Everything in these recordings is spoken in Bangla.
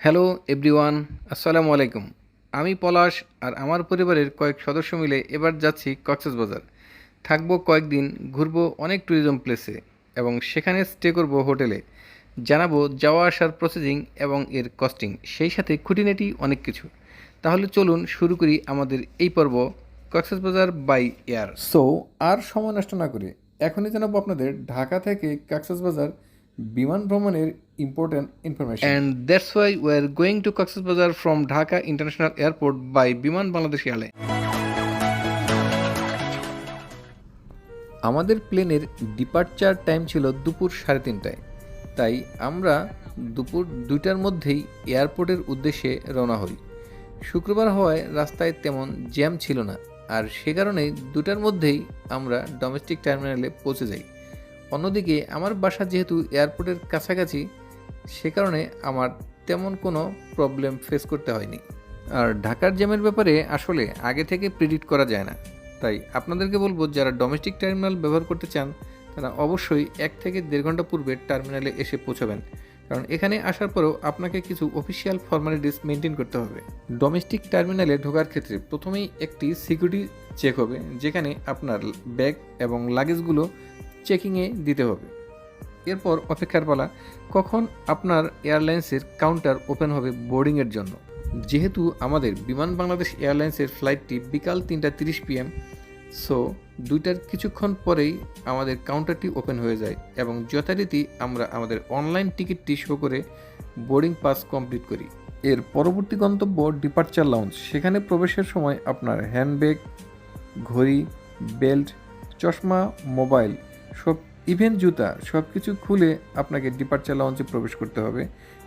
হ্যালো এভরিওয়ান, আসসালামু আলাইকুম। আমি পলাশ আর আমার পরিবারের কয়েক সদস্য মিলে এবার যাচ্ছি কক্সবাজার। থাকবো কয়েকদিন, ঘুরবো অনেক ট্যুরিজম প্লেসে এবং সেখানে স্টে করব হোটেলে। জানাবো যাওয়া আসার প্রসেসিং এবং এর কস্টিং, সেই সাথে খুঁটিনাটি অনেক কিছু। তাহলে চলুন শুরু করি আমাদের এই পর্ব কক্সবাজার বাই এয়ার। আর সময় নষ্ট না করে এখনই জানাবো আপনাদের ঢাকা থেকে কক্সবাজার বিমান ভ্রমণের important information. And that's why we are going to Cox's Bazar from Dhaka international airport by Biman Bangladesh airline. আমাদের প্লেনের ডিপার্চার টাইম ছিল দুপুর 3:30টায়, তাই আমরা দুপুর 2টার মধ্যেই এয়ারপোর্টের উদ্দেশ্যে রওনা হই। শুক্রবার হওয়ায় রাস্তায় তেমন জ্যাম ছিল না, আর সে কারণেই 2টার মধ্যেই আমরা ডোমেস্টিক টার্মিনালে পৌঁছে যাই। অন্যদিকে আমার বাসা যেহেতু এয়ারপোর্টের কাছাকাছি, সে কারণে আমার তেমন কোনো প্রবলেম ফেস করতে হয়নি। আর ঢাকার জ্যামের ব্যাপারে আসলে আগে থেকে প্রেডিক্ট করা যায় না, তাই আপনাদেরকে বলবো যারা ডোমেস্টিক টার্মিনাল ব্যবহার করতে চান তারা অবশ্যই 1 থেকে 1.5 ঘন্টা পূর্বে টার্মিনালে এসে পৌঁছাবেন, কারণ এখানে আসার পরেও আপনাকে কিছু অফিসিয়াল ফর্মালিটিস মেনটেন করতে হবে। ডোমেস্টিক টার্মিনালে ঢোকার ক্ষেত্রে প্রথমেই একটি সিকিউরিটি চেক হবে, যেখানে আপনার ব্যাগ এবং লাগেজগুলো চেকিংয়ে দিতে হবে। এরপর অপেক্ষার পালা, কখন আপনার এয়ারলাইন্সের কাউন্টার ওপেন হবে বোর্ডিংয়ের জন্য। যেহেতু আমাদের বিমান বাংলাদেশ এয়ারলাইন্সের ফ্লাইটটি বিকাল 3:30 PM, সো 2টার কিছুক্ষণ পরেই আমাদের কাউন্টারটি ওপেন হয়ে যায় এবং যথারীতি আমরা আমাদের অনলাইন টিকিটটি শো করে বোর্ডিং পাস কমপ্লিট করি। এর পরবর্তী গন্তব্য ডিপার্চার লাউঞ্জ। সেখানে প্রবেশের সময় আপনার হ্যান্ডব্যাগ, ঘড়ি, বেল্ট, চশমা, মোবাইল, সব ইভেন্ট জুতা সব কিছু খুলে আপনাকে ডিপার্চার লাউঞ্জে প্রবেশ করতে হবে।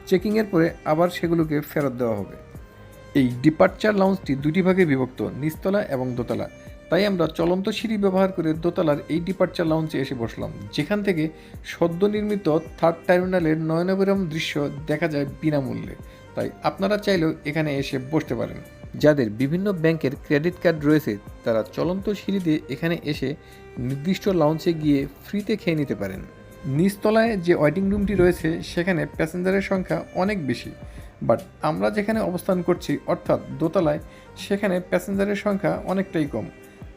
চেকিংয়ের পরে আবার সেগুলোকে ফেরত দেওয়া হবে। এই ডিপার্চার লাউঞ্জটি 2টি ভাগে বিভক্ত, নিচতলা এবং দোতলা। তাই আমরা চলন্ত সিঁড়ি ব্যবহার করে দোতলার এই ডিপার্চার লাউঞ্জে এসে বসলাম, যেখান থেকে সদ্য নির্মিত 3rd টার্মিনালের নয়নাভিরাম দৃশ্য দেখা যায় বিনামূল্যে। তাই আপনারা চাইলেও এখানে এসে বসতে পারেন। যাদের বিভিন্ন ব্যাংকের ক্রেডিট কার্ড রয়েছে তারা চলন্ত সিঁড়িতে এখানে এসে নির্দিষ্ট লাউঞ্জে গিয়ে ফ্রিতে খেয়ে নিতে পারেন। নিচতলায় যে ওয়েটিং রুমটি রয়েছে সেখানে প্যাসেঞ্জারের সংখ্যা অনেক বেশি, বাট আমরা যেখানে অবস্থান করছি অর্থাৎ দোতলায়, সেখানে প্যাসেঞ্জারের সংখ্যা অনেকটাই কম।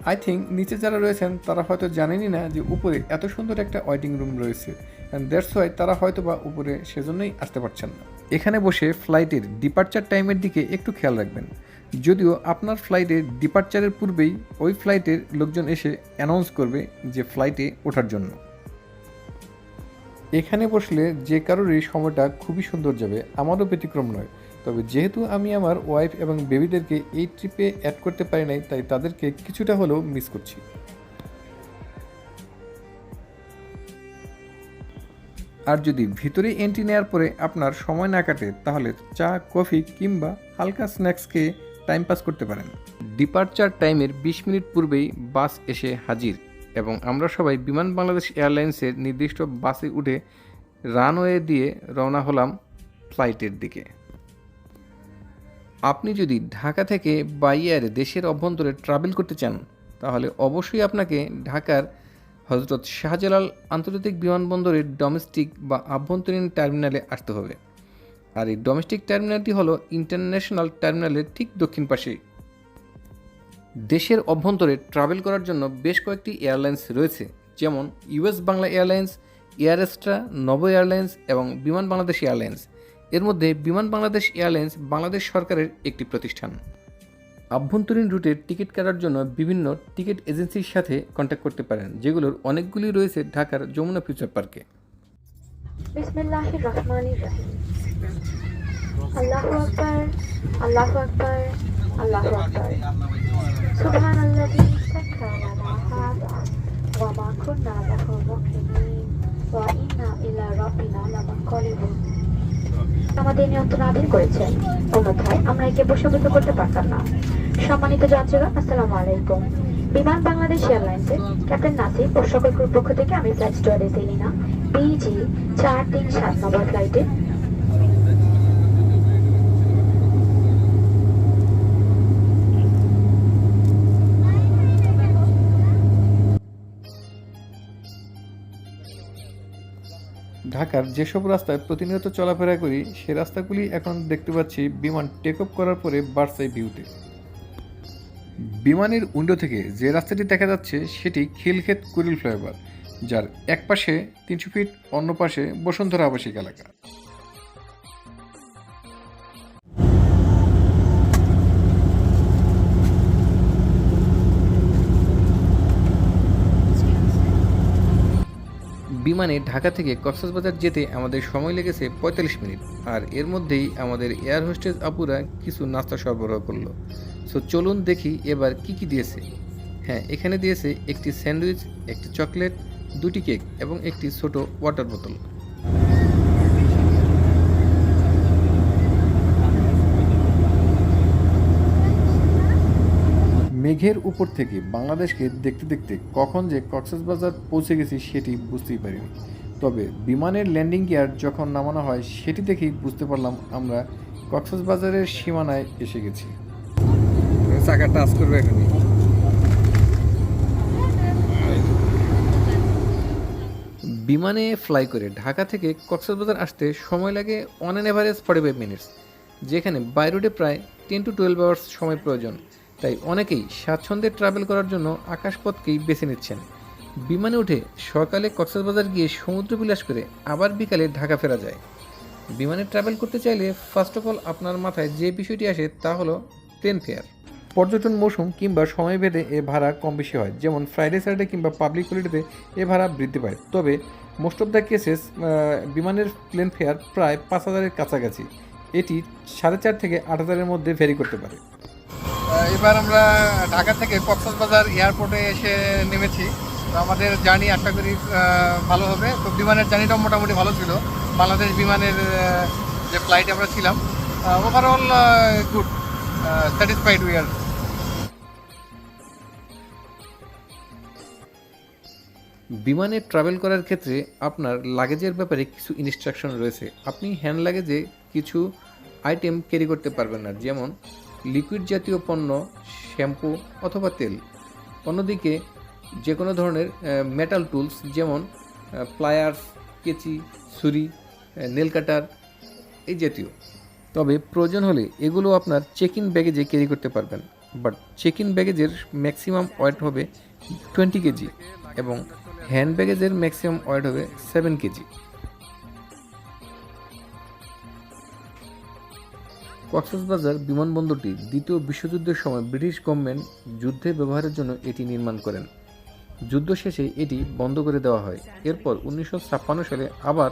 আই থিঙ্ক নিচে যারা রয়েছেন তারা হয়তো জানেনই না যে উপরে এত সুন্দর একটা ওয়েটিং রুম রয়েছে, অ্যান্ড দ্যাটস ওয়াই তারা হয়তো বা উপরে সেজন্যই আসতে পারছেন না। এখানে বসে ফ্লাইটের ডিপার্চার টাইমের দিকে একটু খেয়াল রাখবেন। যদিও আপনার ফ্লাইটের ডিপার্চারের পূর্বেই ওই ফ্লাইটের লোকজন এসে অ্যানাউন্স করবে যে ফ্লাইটে ওঠার জন্য। এখানে বসলে যে কারোরই সময়টা খুবই সুন্দর যাবে, আমারও ব্যতিক্রম নয়। তবে যেহেতু আমি আমার ওয়াইফ এবং বেবিদেরকে এই ট্রিপে অ্যাড করতে পারি নাই, তাই তাদেরকে কিছুটা হলেও মিস করছি। আর যদি ভিতরে এন্ট্রি নেওয়ার পরে আপনার সময় না কাটে, তাহলে চা, কফি কিংবা হালকা স্ন্যাক্স খেয়ে টাইম পাস করতে পারেন। ডিপার্চার টাইমের 20 মিনিট পূর্বেই বাস এসে হাজির এবং আমরা সবাই বিমান বাংলাদেশ এয়ারলাইন্সের নির্দিষ্ট বাসে উঠে রানওয়ে দিয়ে রওনা হলাম ফ্লাইটের দিকে। আপনি যদি ঢাকা থেকে বাই এয়ারে দেশের অভ্যন্তরে ট্রাভেল করতে চান, তাহলে অবশ্যই আপনাকে ঢাকার হজরত শাহজালাল আন্তর্জাতিক বিমানবন্দরের ডোমেস্টিক বা আভ্যন্তরীণ টার্মিনালে আসতে হবে। আর এই ডোমেস্টিক টার্মিনালটি হলো ইন্টারন্যাশনাল টার্মিনালের ঠিক দক্ষিণ পাশেই। দেশের অভ্যন্তরে ট্রাভেল করার জন্য বেশ কয়েকটি এয়ারলাইন্স রয়েছে, যেমন US Bangla airlines, air এস্ট্রা, Novo airlines এবং বিমান বাংলাদেশ এয়ারলাইন্স। এর মধ্যে বিমান বাংলাদেশ এয়ারলাইন্স বাংলাদেশ সরকারের একটি প্রতিষ্ঠান। আভ্যন্তরীণ রুটের টিকিট কাটার জন্য বিভিন্ন টিকিট এজেন্সির সাথে কন্ট্যাক্ট করতে পারেন, যেগুলোর অনেকগুলি রয়েছে ঢাকার যমুনা ফিউচার পার্কে। বিসমিল্লাহির রহমানির রহিম। আল্লাহু আকবার, আল্লাহু আকবার, আল্লাহু আকবার। সুবহানাল্লাযী সাখখারা লানা হাযা ওয়া মা কুন্না লাহু মুকরিনিন ওয়া ইন্না ইলা রাব্বিনা লামুনকালিবুন। আমাদের নিয়ন্ত্রণাধীন করেছেন, অন্যথায় আমরা একে বশীভূত করতে পারতাম না। সম্মানিত যাত্রীরা, আসসালামু আলাইকুম। বিমান বাংলাদেশ এয়ারলাইন্সের ক্যাপ্টেন নাসির ও সকল ক্রুর পক্ষ থেকে আমি ফ্লাইট স্টুয়ার্ডেস এলিনা BG 437 নম্বর ফ্লাইটে ঢাকা ঢাকার যেসব রাস্তায় প্রতিনিয়ত চলাফেরা করি সে রাস্তাগুলি এখন দেখতে পাচ্ছি বিমান টেক অফ করার পরে বার্সাই ভিউতে। বিমানের উইন্ডো থেকে যে রাস্তাটি দেখা যাচ্ছে সেটি খিলক্ষেত কুড়িল ফ্লাইওভার, যার এক পাশে 300 ফিট, অন্য পাশে বসুন্ধরা আবাসিক এলাকা। বিমানে ঢাকা থেকে কক্সবাজার যেতে আমাদের সময় লেগেছে 45 মিনিট, আর এর মধ্যেই আমাদের এয়ার হোস্টেস আপুরা কিছু নাস্তা সরবরাহ করলো। সো চলুন দেখি এবার কি কি দিয়েছে। হ্যাঁ, এখানে দিয়েছে একটি স্যান্ডউইচ, একটি চকলেট, 2টি কেক এবং একটি ছোট ওয়াটার বোতল। মেঘের উপর থেকে বাংলাদেশকে দেখতে দেখতে কখন যে কক্সবাজার পৌঁছে গেছি সেটি বুঝতেই পারিনি। তবে বিমানের ল্যান্ডিং গিয়ার যখন নামানো হয় সেটি দেখেই বুঝতে পারলাম আমরা কক্সবাজারের সীমানায় এসে গেছি। চাকা টাচ করবে এখানে। বিমানে ফ্লাই করে ঢাকা থেকে কক্সবাজার আসতে সময় লাগে অন অ্যান এভারেজ 45 মিনিটস, যেখানে বাই রোডে প্রায় 10 to 12 আওয়ার্স সময় প্রয়োজন। তাই অনেকেই স্বাচ্ছন্দ্যে ট্রাভেল করার জন্য আকাশপথকেই বেছে নিচ্ছেন। বিমানে উঠে সকালে কক্সবাজার গিয়ে সমুদ্র বিলাস করে আবার বিকালে ঢাকা ফেরা যায়। বিমানে ট্রাভেল করতে চাইলে ফার্স্ট অফ অল আপনার মাথায় যে বিষয়টি আসে তা হলো প্লেন ফেয়ার। পর্যটন মৌসুম কিংবা সময় ভেদে এ ভাড়া কম বেশি হয়, যেমন ফ্রাইডে স্যাটারডে কিংবা পাবলিক হলিডেতে এ ভাড়া বৃদ্ধি পায়। তবে মোস্ট অফ দ্য কেসেস বিমানের প্লেন ফেয়ার প্রায় 5,000-এর কাছাকাছি। এটি 4,500 থেকে 8,000-এর মধ্যে ভ্যারি করতে পারে। এবার আমরা ঢাকা থেকে কক্সবাজার এয়ারপোর্টে এসে নেমেছি। তো আমাদের জার্নি আশা করি ভালো হবে। তো বিমানের জার্নিটাও মোটামুটি ভালো ছিল। বাংলাদেশ বিমানের যে ফ্লাইটে আমরা ছিলাম, overall good, satisfied we are. বিমানে ট্রাভেল করার ক্ষেত্রে আপনার লাগেজের ব্যাপারে কিছু ইনস্ট্রাকশন রয়েছে। আপনি হ্যান্ড লাগেজে কিছু আইটেম ক্যারি করতে পারবেন না, যেমন লিকুইড জাতীয় পণ্য, শ্যাম্পু অথবা তেল। অন্যদিকে যে কোনো ধরনের মেটাল টুলস যেমন প্লায়ার্স, কেচি, ছুরি, নেল কাটার এই জাতীয়। তবে প্রয়োজন হলে এগুলো আপনার চেক ইন ব্যাগেজে ক্যারি করতে পারবেন। বাট চেক ইন ব্যাগেজের ম্যাক্সিমাম ওয়েট হবে 20 কেজি এবং হ্যান্ড ব্যাগেজের ম্যাক্সিমাম ওয়েট হবে 7 কেজি। কক্সবাজার বিমানবন্দরটি দ্বিতীয় বিশ্বযুদ্ধের সময় ব্রিটিশ গভর্নমেন্ট যুদ্ধে ব্যবহারের জন্য এটি নির্মাণ করেন। যুদ্ধ শেষে এটি বন্ধ করে দেওয়া হয়। এরপর 1956 সালে আবার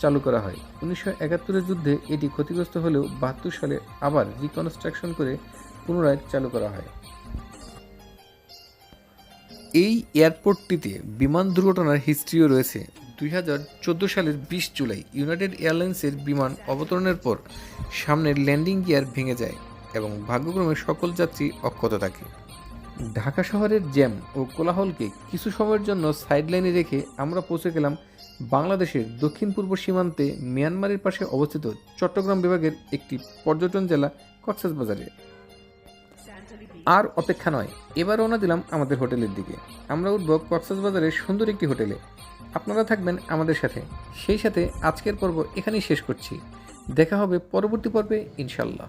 চালু করা হয়। 1971-এর যুদ্ধে এটি ক্ষতিগ্রস্ত হলেও 72 সালে আবার রিকনস্ট্রাকশন করে পুনরায় চালু করা হয়। এই এয়ারপোর্টটিতে বিমান দুর্ঘটনার হিস্ট্রিও রয়েছে। 2014 সালের 20 জুলাই ইউনাইটেড এয়ারলাইন্সের বিমান অবতরণের পর সামনের ল্যান্ডিং গিয়ার ভেঙে যায় এবং ভাগ্যক্রমে সকল যাত্রী অক্ষত থাকে। ঢাকা শহরের জ্যাম ও কোলাহলকে কিছু সময়ের জন্য সাইডলাইনে রেখে আমরা পৌঁছে গেলাম বাংলাদেশের দক্ষিণ পূর্ব সীমান্তে মিয়ানমারের পাশে অবস্থিত চট্টগ্রাম বিভাগের একটি পর্যটন জেলা কক্সবাজারে। আর অপেক্ষা নয়, এবার রওনা দিলাম আমাদের হোটেলের দিকে। আমরা উঠব কক্সবাজারের সুন্দর একটি হোটেলে। আপনারা থাকবেন আমাদের সাথে। সেই সাথে আজকের পর্ব এখানেই শেষ করছি। দেখা হবে পরবর্তী পর্বে ইনশাল্লাহ।